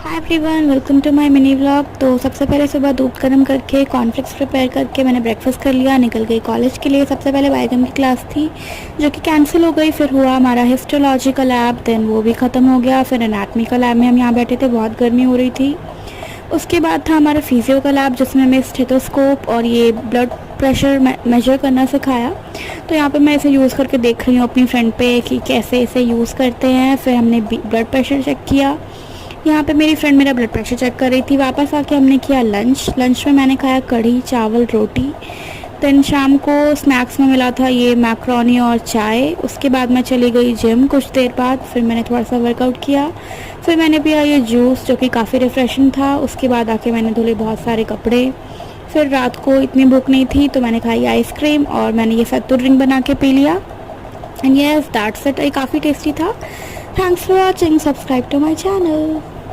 Hi everyone, welcome to my mini vlog. तो सबसे पहले सुबह दूध गर्म करके कॉर्नफ्लेक्स प्रिपेयर करके मैंने ब्रेकफास्ट कर लिया, निकल गई कॉलेज के लिए। सबसे पहले बायोकेम की क्लास थी जो कि कैंसिल हो गई। फिर हुआ हमारा हिस्टोलॉजी का लैब, देन वो भी ख़त्म हो गया। फिर एनाटमी का लैब में हम यहाँ बैठे थे, बहुत गर्मी हो रही थी। उसके बाद था हमारा फिजियो का लैब जिसमें हमें स्टेथोस्कोप और ये ब्लड प्रेशर मेजर करना सिखाया। तो यहाँ पे मैं इसे यूज़ करके देख रही हूँ अपनी फ्रेंड पे कि कैसे इसे यूज़ करते हैं। फिर हमने ब्लड प्रेशर चेक किया। यहाँ पे मेरी फ्रेंड मेरा ब्लड प्रेशर चेक कर रही थी। वापस आके हमने किया लंच में मैंने खाया कढ़ी चावल रोटी। देन शाम को स्नैक्स में मिला था ये मैक्रोनी और चाय। उसके बाद मैं चली गई जिम कुछ देर बाद। फिर मैंने थोड़ा सा वर्कआउट किया। फिर मैंने पिया ये जूस जो कि काफ़ी रिफ़्रेशिंग था। उसके बाद आके मैंने धुले बहुत सारे कपड़े। फिर रात को इतनी भूख नहीं थी तो मैंने खाई आइसक्रीम और मैंने ये सत्तू ड्रिंक बना के पी लिया। And yes that's it. ये काफ़ी टेस्टी था। Thanks for watching. Subscribe to my channel.